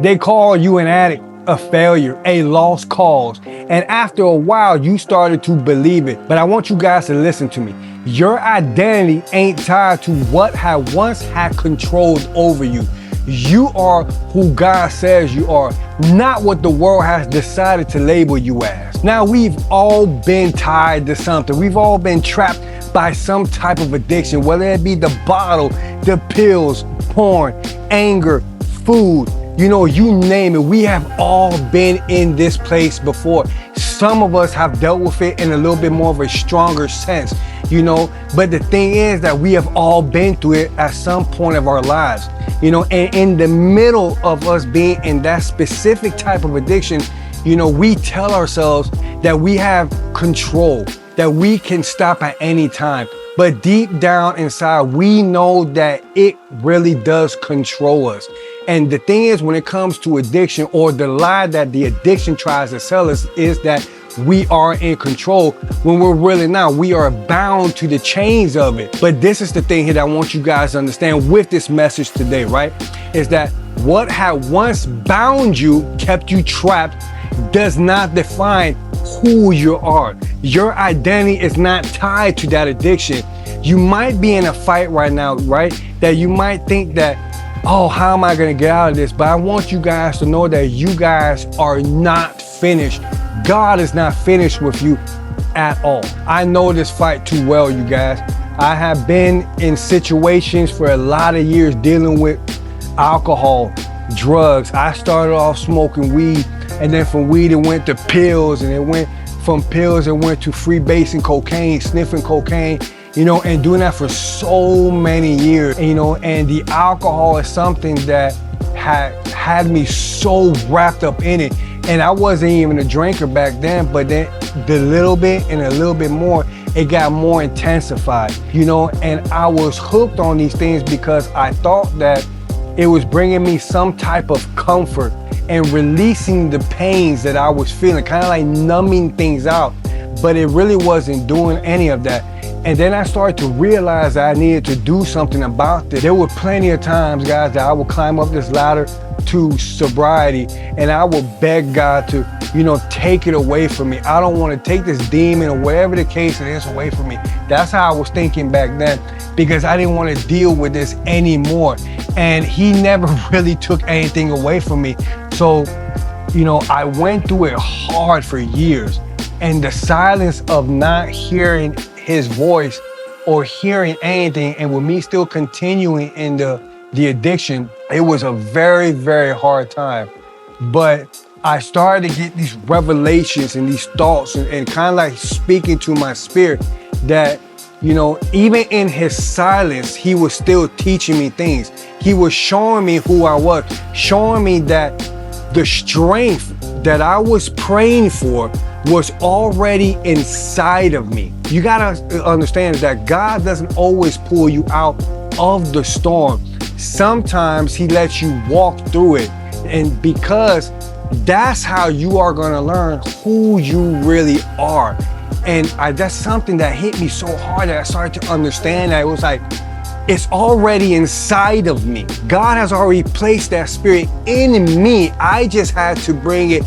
They call you an addict, a failure, a lost cause. And after a while, you started to believe it. But I want you guys to listen to me. Your identity ain't tied to what had once had control over you. You are who God says you are, not what the world has decided to label you as. Now, we've all been tied to something. We've all been trapped by some type of addiction, whether it be the bottle, the pills, porn, anger, food, you name it. We have all been in this place before. Some of us have dealt with it in a little bit more of a stronger sense, but the thing is that we have all been through it at some point of our lives, and in the middle of us being in that specific type of addiction, we tell ourselves that we have control, that we can stop at any time. But deep down inside, we know that it really does control us. And the thing is, when it comes to addiction, or the lie that the addiction tries to sell us, is that we are in control when we're really not. We are bound to the chains of it. But this is the thing here that I want you guys to understand with this message today, right? Is that what had once bound you, kept you trapped, does not define who you are. Your identity is not tied to that addiction. You might be in a fight right now, right? That you might think that, oh, how am I gonna get out of this? But I want you guys to know that you guys are not finished. God is not finished with you at all. I know this fight too well, you guys. I have been in situations for a lot of years dealing with alcohol, drugs. I started off smoking weed, and then from weed it went to pills, and it went from pills, it went to freebasing cocaine, sniffing cocaine, and doing that for so many years, and the alcohol is something that had me so wrapped up in it. And I wasn't even a drinker back then, but then the little bit and a little bit more, it got more intensified, and I was hooked on these things because I thought that it was bringing me some type of comfort and releasing the pains that I was feeling, kind of like numbing things out, but it really wasn't doing any of that. And then I started to realize that I needed to do something about this. There were plenty of times, guys, that I would climb up this ladder to sobriety and I would beg God to, take it away from me. I don't want to take this demon or whatever the case it is away from me. That's how I was thinking back then, because I didn't want to deal with this anymore. And he never really took anything away from me. So, I went through it hard for years, and the silence of not hearing his voice or hearing anything, and with me still continuing in the addiction, it was a very, very hard time. But I started to get these revelations and these thoughts and kind of like speaking to my spirit that, even in his silence, he was still teaching me things. He was showing me who I was, showing me that the strength that I was praying for was already inside of me. You gotta understand that God doesn't always pull you out of the storm. Sometimes he lets you walk through it, and because that's how you are gonna learn who you really are. And that's something that hit me so hard that I started to understand that it was like, it's already inside of me. God has already placed that spirit in me. I just had to bring it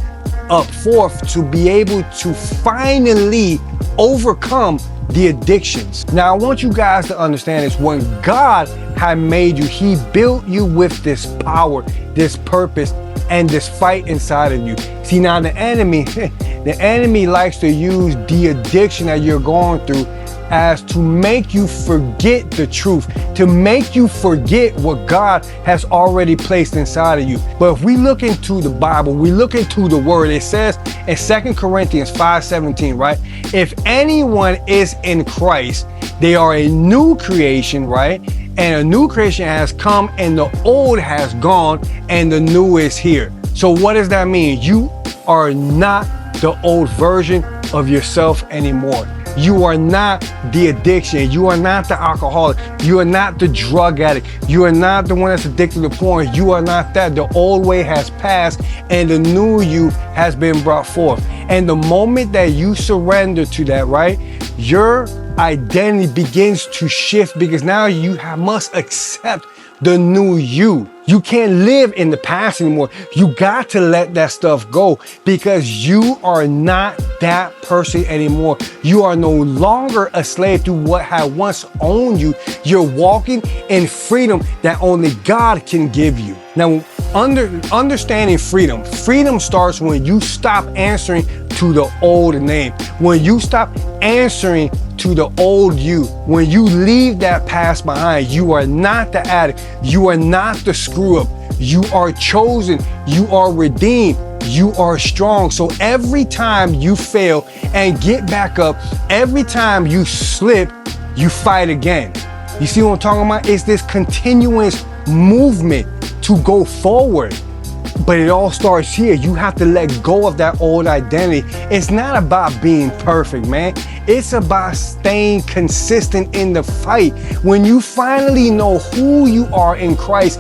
up forth to be able to finally overcome the addictions. Now, I want you guys to understand this. When God had made you, he built you with this power, this purpose, and this fight inside of you. See, now the enemy likes to use the addiction that you're going through as to make you forget the truth, to make you forget what God has already placed inside of you. But if we look into the Bible, we look into the word, it says in 2 Corinthians 5:17, right? If anyone is in Christ, they are a new creation, right? And a new creation has come and the old has gone and the new is here. So what does that mean? You are not the old version of yourself anymore. You are not the addiction. You are not the alcoholic. You are not the drug addict. You are not the one that's addicted to porn. You are not that. The old way has passed and the new you has been brought forth. And the moment that you surrender to that, right, your identity begins to shift, because now you must accept the new you. You can't live in the past anymore. You got to let that stuff go because you are not that person anymore. You are no longer a slave to what had once owned you. You're walking in freedom that only God can give you. Now, understanding freedom starts when you stop answering to the old name. When you stop answering to the old you, when you leave that past behind, you are not the addict. You are not the screw up. You are chosen. You are redeemed. You are strong. So every time you fail and get back up, every time you slip, you fight again. You see what I'm talking about? It's this continuous movement to go forward. But it all starts here. You have to let go of that old identity. It's not about being perfect, man. It's about staying consistent in the fight. When you finally know who you are in Christ,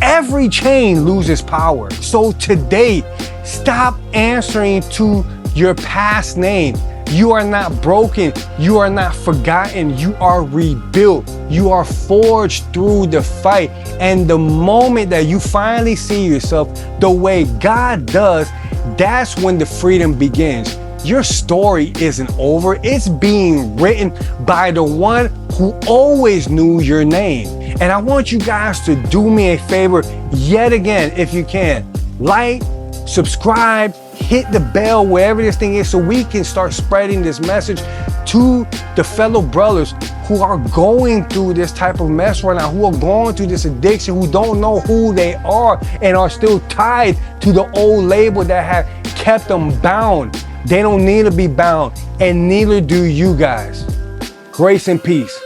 every chain loses power. So today, stop answering to your past name. You are not broken. You are not forgotten. You are rebuilt. You are forged through the fight. And the moment that you finally see yourself the way God does, that's when the freedom begins. Your story isn't over. It's being written by the one who always knew your name. And I want you guys to do me a favor yet again, if you can. Like, subscribe, hit the bell wherever this thing is so we can start spreading this message to the fellow brothers who are going through this type of mess right now, who are going through this addiction, who don't know who they are and are still tied to the old label that have kept them bound. They don't need to be bound, and neither do you guys. Grace and peace.